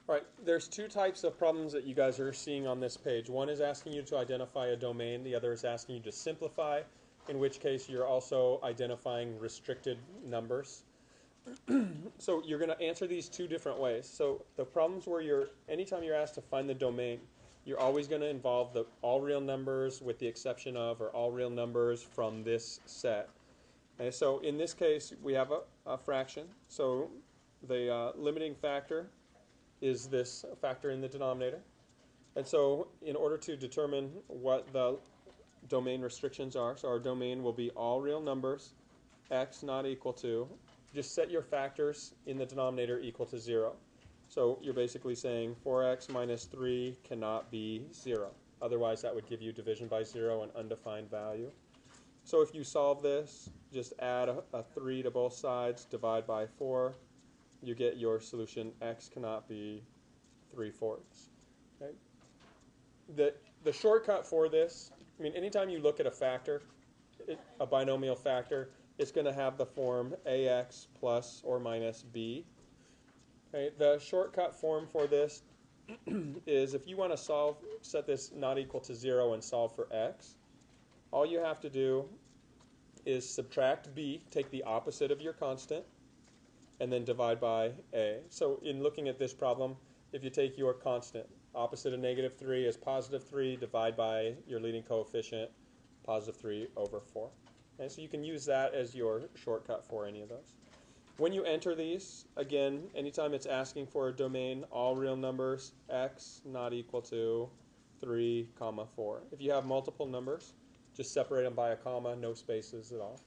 All right, there's two types of problems that you guys are seeing on this page. One is asking you to identify a domain. The other is asking you to simplify, in which case you're also identifying restricted numbers. So you're going to answer these two different ways. So the problems where anytime you're asked to find the domain, you're always going to involve the all real numbers with the exception of, or all real numbers from this set. And so in this case, we have a fraction. So the limiting factor is this factor in the denominator. And so in order to determine what the domain restrictions are, so our domain will be all real numbers, x not equal to, just set your factors in the denominator equal to 0. So you're basically saying 4x minus 3 cannot be 0. Otherwise that would give you division by 0, an undefined value. So if you solve this, just add a 3 to both sides, divide by 4, you get your solution x cannot be 3/4. Okay? The shortcut for this, I mean, anytime you look at a factor, a binomial factor, it's going to have the form ax plus or minus b. Okay? The shortcut form for this is if you want to set this not equal to 0 and solve for x, all you have to do is subtract b, take the opposite of your constant, and then divide by a. So in looking at this problem, if you take your constant, opposite of negative 3 is positive 3, divide by your leading coefficient, positive 3 over 4. And so you can use that as your shortcut for any of those. When you enter these, again, anytime it's asking for a domain, all real numbers, x not equal to 3, 4. If you have multiple numbers, just separate them by a comma, no spaces at all.